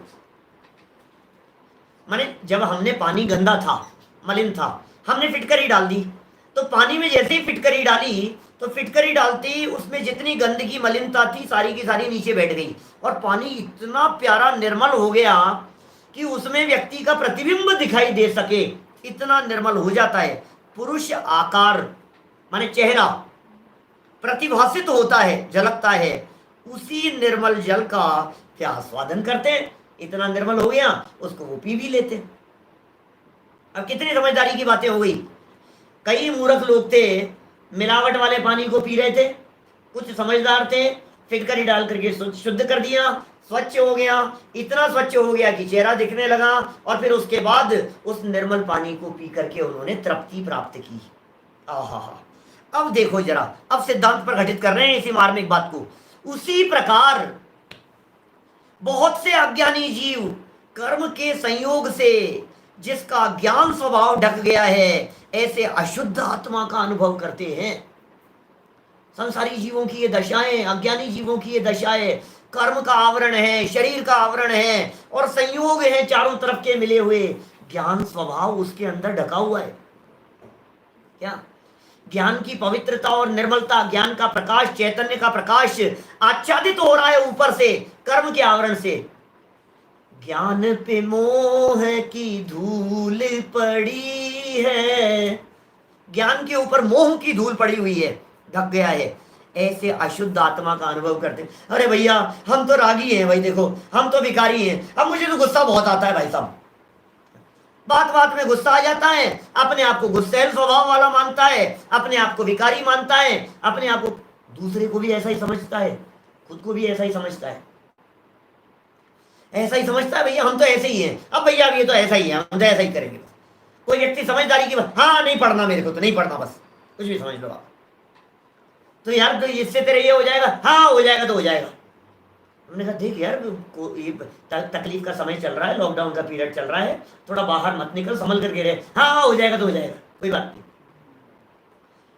माने जब हमने पानी गंदा था, मलिन था, हमने फिटकरी डाल दी, तो पानी में जैसे ही फिटकरी डाली तो फिटकरी डालती उसमें जितनी गंदगी मलिनता थी सारी की सारी नीचे बैठ गई, और पानी इतना प्यारा निर्मल हो गया कि उसमें व्यक्ति का प्रतिबिंब दिखाई दे सके, इतना निर्मल हो जाता है। पुरुष आकार माने चेहरा प्रतिभासित होता है, झलकता है। उसी निर्मल जल का क्या आस्वादन करते हैं। इतना निर्मल हो गया, उसको वो पी भी लेते। अब कितनी समझदारी की बातें हो गई। कई मूर्ख लोग थे, मिलावट वाले पानी को पी रहे थे। कुछ समझदार थे, फिटकरी डाल करके शुद्ध कर दिया, स्वच्छ हो गया। इतना स्वच्छ हो गया कि चेहरा दिखने लगा, और फिर उसके बाद उस निर्मल पानी को पी करके उन्होंने तृप्ति प्राप्त की। आहा, अब देखो जरा, अब सिद्धांत पर घटित कर रहे हैं इसी मार्मिक बात को। उसी प्रकार बहुत से अज्ञानी जीव कर्म के संयोग से जिसका ज्ञान स्वभाव ढक गया है, ऐसे अशुद्ध आत्मा का अनुभव करते हैं। संसारी जीवों की ये दशाएं, अज्ञानी जीवों की ये दशाएं, कर्म का आवरण है, शरीर का आवरण है, और संयोग है चारों तरफ के मिले हुए। ज्ञान स्वभाव उसके अंदर ढका हुआ है। क्या ज्ञान की पवित्रता और निर्मलता, ज्ञान का प्रकाश, चैतन्य का प्रकाश आच्छादित हो रहा है ऊपर से कर्म के आवरण से। ज्ञान पे मोह की धूल पड़ी है, ज्ञान के ऊपर मोह की धूल पड़ी हुई है, ढक गया है। ऐसे अशुद्ध आत्मा का अनुभव करते हैं। अरे भैया हम तो रागी हैं, भाई देखो हम तो भिखारी हैं, अब मुझे तो गुस्सा बहुत आता है भाई साहब। बात बात में गुस्सा आ जाता है, अपने आप को गुस्सैल स्वभाव वाला मानता है, अपने आप को भिखारी मानता है, अपने आप को, दूसरे को भी ऐसा ही समझता है, खुद को भी ऐसा ही समझता है, ऐसा ही समझता है भैया हम तो ऐसे ही हैं। अब भैया ये तो ऐसा ही है, हम तो ऐसा ही करेंगे। कोई व्यक्ति समझदारी की बात, हाँ नहीं पढ़ना मेरे को तो नहीं पढ़ना, बस कुछ भी समझ लो आप। तो यार तो इससे तेरे ये हो जाएगा, हाँ हो जाएगा तो हो जाएगा। हमने कहा देख यार, ये तकलीफ का समय चल रहा है, लॉकडाउन का पीरियड चल रहा है, थोड़ा बाहर मत निकल, संभल करके रहे। हाँ हो जाएगा तो हो जाएगा, कोई बात नहीं।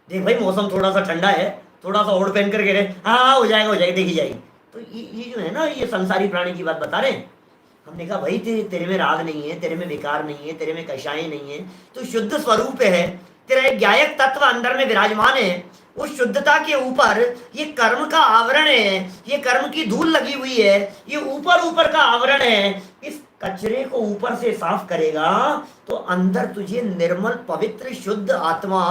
देख भाई मौसम थोड़ा सा ठंडा है, थोड़ा सा ओढ़ पहन करके रहे, हाँ हाँ हो जाएगा देखी जाएगी। तो ये जो है ना, ये संसारी प्राणी की बात बता रहे हैं। हमने कहा भाई तेरे में राग नहीं है, तेरे में विकार नहीं है, तेरे में कषाय नहीं है, तो शुद्ध स्वरूप है, तेरा एक ज्ञायक तत्व अंदर में विराजमान है। उस शुद्धता के ऊपर ये कर्म का आवरण है, ये कर्म की धूल लगी हुई है, ये ऊपर ऊपर का आवरण है। इस कचरे को ऊपर से साफ करेगा तो अंदर तुझे निर्मल पवित्र शुद्ध आत्मा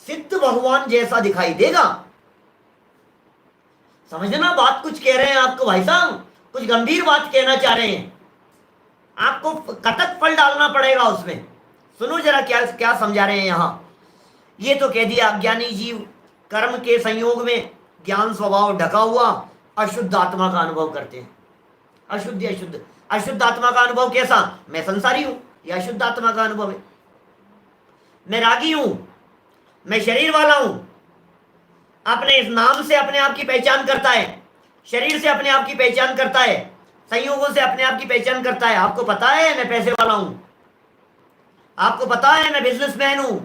सिद्ध भगवान जैसा दिखाई देगा। समझना बात कुछ कह रहे हैं आपको भाई साहब, कुछ गंभीर बात कहना चाह रहे हैं, आपको कतक फल डालना पड़ेगा उसमें। सुनो जरा क्या क्या समझा रहे हैं यहां। ये तो कह दिया अज्ञानी जीव कर्म के संयोग में ज्ञान स्वभाव ढका हुआ अशुद्ध आत्मा का अनुभव करते हैं। अशुद्ध अशुद्ध अशुद्ध आत्मा का अनुभव कैसा, मैं संसारी हूं, यह अशुद्ध आत्मा का अनुभव है। मैं रागी हूं, मैं शरीर वाला हूं, अपने इस नाम से अपने आप की पहचान करता है, शरीर से अपने आप की पहचान करता है, संयोगों से अपने आप की पहचान करता है। आपको पता है मैं पैसे वाला हूं, आपको पता है मैं बिजनेसमैन हूं,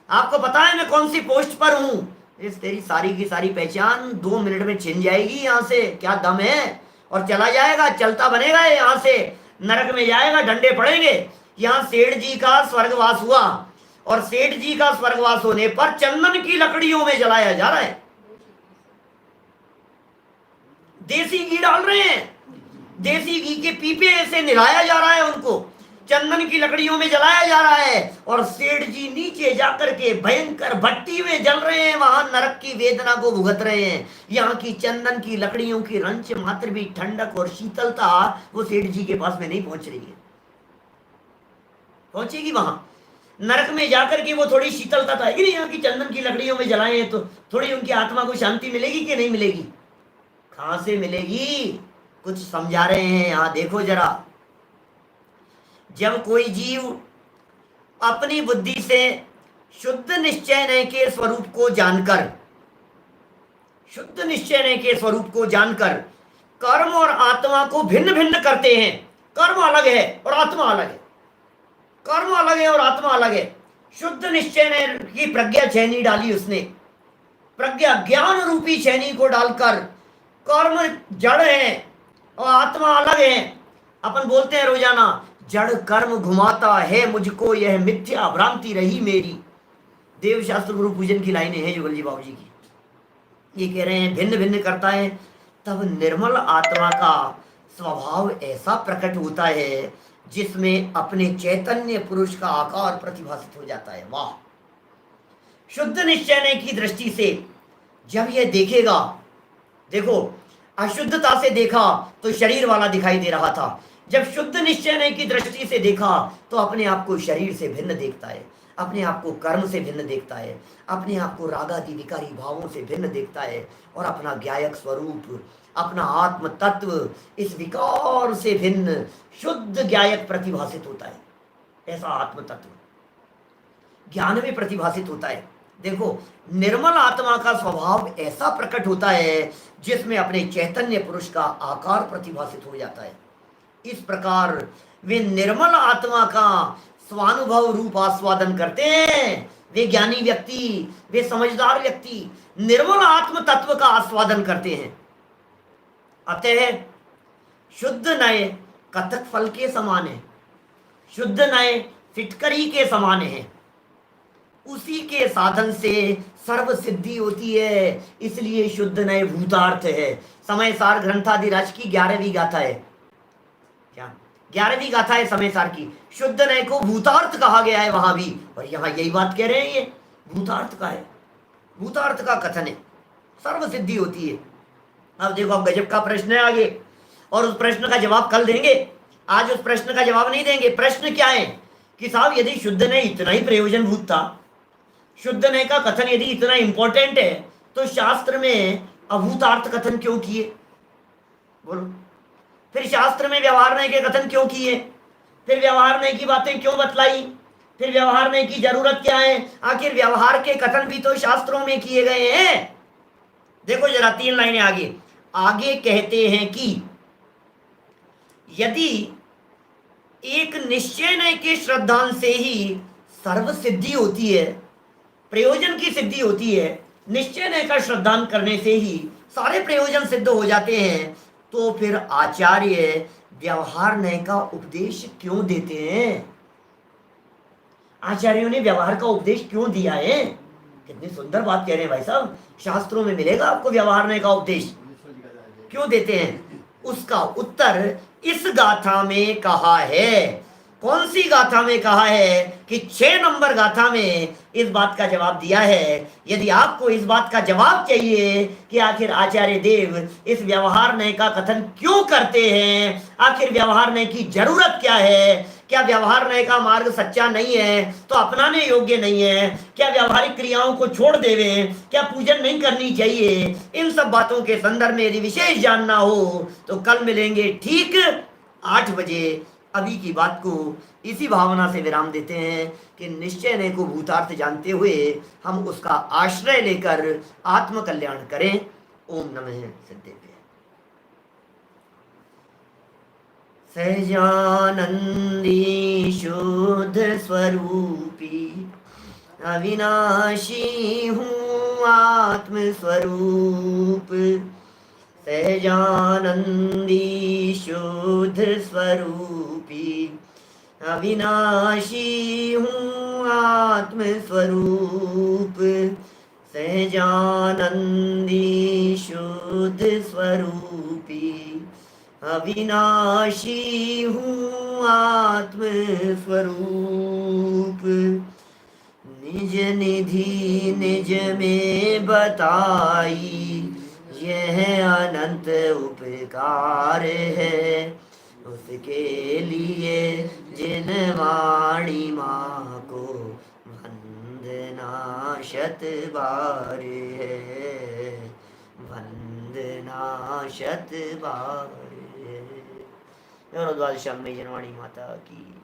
आपको पता है मैं कौन सी पोस्ट पर हूं। इस तेरी सारी की सारी पहचान 2 मिनट में छिन जाएगी यहां से, क्या दम है, और चला जाएगा, चलता बनेगा यहां से, नरक में जाएगा, डंडे पड़ेंगे। यहां सेठ जी का स्वर्गवास हुआ, और सेठ जी का स्वर्गवास होने पर चंदन की लकड़ियों में जलाया जा रहा है, देसी घी डाल रहे हैं, देसी घी के पीपे से निलाया जा रहा है उनको, चंदन की लकड़ियों में जलाया जा रहा है। और सेठ जी नीचे जाकर के भयंकर भट्टी में जल रहे हैं, वहां नरक की वेदना को भुगत रहे हैं। यहाँ की चंदन की लकड़ियों की रंच मात्र भी ठंडक और शीतलता वो सेठ जी के पास में नहीं पहुंच रही है, पहुंचेगी वहां नरक में जाकर के वो थोड़ी शीतलता तो आएगी। यहाँ की चंदन की लकड़ियों में जलाए तो थोड़ी उनकी आत्मा को शांति मिलेगी कि नहीं मिलेगी, कहां से मिलेगी, कुछ समझा रहे हैं यहां देखो जरा। जब कोई जीव अपनी बुद्धि से शुद्ध निश्चय के स्वरूप को जानकर, शुद्ध निश्चय के स्वरूप को जानकर कर्म और आत्मा को भिन्न भिन्न करते हैं, कर्म अलग है और आत्मा अलग है, कर्म अलग है और आत्मा अलग है। शुद्ध निश्चय की प्रज्ञा छेनी डाली उसने, प्रज्ञा ज्ञान रूपी छेनी को डालकर कर्म जड़ है और आत्मा अलग है। अपन बोलते हैं रोजाना जड़ कर्म घुमाता है मुझको, यह मिथ्या भ्रांति रही मेरी। देव शास्त्र गुरु पूजन की लाइनें हैं जुगल जी बाबू जी की। ये कह रहे हैं भिन्न भिन्न करता है, तब निर्मल आत्मा का स्वभाव ऐसा प्रकट होता है जिसमें अपने चैतन्य पुरुष का आकार प्रतिभासित हो जाता है। वाह, शुद्ध निश्चय की दृष्टि से जब यह देखेगा, देखो अशुद्धता से देखा तो शरीर वाला दिखाई दे रहा था, जब शुद्ध निश्चय की दृष्टि से देखा तो अपने आप को शरीर से भिन्न देखता है, अपने आप को कर्म से भिन्न देखता है, अपने आप को रागादि विकारी भावों से भिन्न देखता है, और अपना ज्ञायक स्वरूप, अपना आत्म तत्व इस विकार से भिन्न शुद्ध ज्ञायक प्रतिभासित होता है। ऐसा आत्म तत्व ज्ञान में प्रतिभासित होता है। देखो निर्मल आत्मा का स्वभाव ऐसा प्रकट होता है जिसमें अपने चैतन्य पुरुष का आकार प्रतिभासित हो जाता है। इस प्रकार वे निर्मल आत्मा का स्वानुभव रूप आस्वादन करते हैं। वे ज्ञानी व्यक्ति, वे समझदार व्यक्ति निर्मल आत्म तत्व का आस्वादन करते हैं। अतः शुद्ध नए कथक फल के समान है, शुद्ध नए फिटकरी के समान है, उसी के साधन से सर्व सिद्धि होती है। इसलिए शुद्ध नए भूतार्थ है। समय सार ग्रंथाधिराज की 11वीं गाथा है, क्या 11वीं गाथा है समय सार की। शुद्ध नए को भूतार्थ कहा गया है वहां भी, और यहाँ यही बात कह रहे हैं, ये भूतार्थ का है, भूतार्थ का कथन है, सर्व सिद्धि होती है। अब देखो, अब गजब का प्रश्न है आगे, और उस प्रश्न का जवाब कल देंगे, आज उस प्रश्न का जवाब नहीं देंगे। प्रश्न क्या है कि साहब यदि शुद्ध नए इतना ही प्रयोजनभूत था, शुद्ध नए का कथन यदि इतना इंपॉर्टेंट है, तो शास्त्र में अभूतार्थ कथन क्यों किए? बोलो, फिर शास्त्र में व्यवहार नए के कथन क्यों किए? फिर व्यवहार नए की बातें क्यों बतलाई? फिर व्यवहार नए की जरूरत क्या है? आखिर व्यवहार के कथन भी तो शास्त्रों में किए गए हैं। देखो जरा 3 लाइनें आगे, आगे कहते हैं कि यदि एक निश्चय नए के श्रद्धांत से ही सर्व सिद्धि होती है, प्रयोजन की सिद्धि होती है। निश्चय नय का श्रद्धान करने से ही सारे प्रयोजन सिद्ध हो जाते हैं। तो फिर आचार्य व्यवहार नय का उपदेश क्यों देते हैं? आचार्यों ने व्यवहार का उपदेश क्यों दिया है? कितनी सुंदर बात कह रहे हैं भाई साहब। शास्त्रों में मिलेगा आपको व्यवहार नय का उपदेश। क्यों देते हैं? उसका उत्तर इस गाथा में कहा है। कौन सी गाथा में कहा है? कि 6 नंबर गाथा में इस बात का जवाब दिया है। यदि आपको इस बात का जवाब चाहिए कि आखिर आचार्य देव इस व्यवहार नय का कथन क्यों करते हैं, आखिर व्यवहार नय की जरूरत क्या है, क्या व्यवहार नय का मार्ग सच्चा नहीं है तो अपनाने योग्य नहीं है, क्या व्यवहारिक क्रियाओं को छोड़ देवे, क्या पूजन नहीं करनी चाहिए, इन सब बातों के संदर्भ में यदि विशेष जानना हो तो कल मिलेंगे ठीक 8 बजे। अभी की बात को इसी भावना से विराम देते हैं कि निश्चय नय को भूतार्थ जानते हुए हम उसका आश्रय लेकर आत्म कल्याण करें। ओम नमः सिद्धेभ्य। सहजानंदी शुद्ध स्वरूपी अविनाशी हूँ आत्म स्वरूप। सहजानंदी शुद्ध स्वरूपी अविनाशी हूँ आत्म स्वरूप। सहजानंदी शुद्ध स्वरूपी अविनाशी हूँ आत्म स्वरूप। निज निधि निज में बताई यह अनंत उपकार है। उसके लिए जिन वाणी माँ को वंदना शत बार है, वंदना शत बार है। द्वादशाम्बे जनवाणी माता की।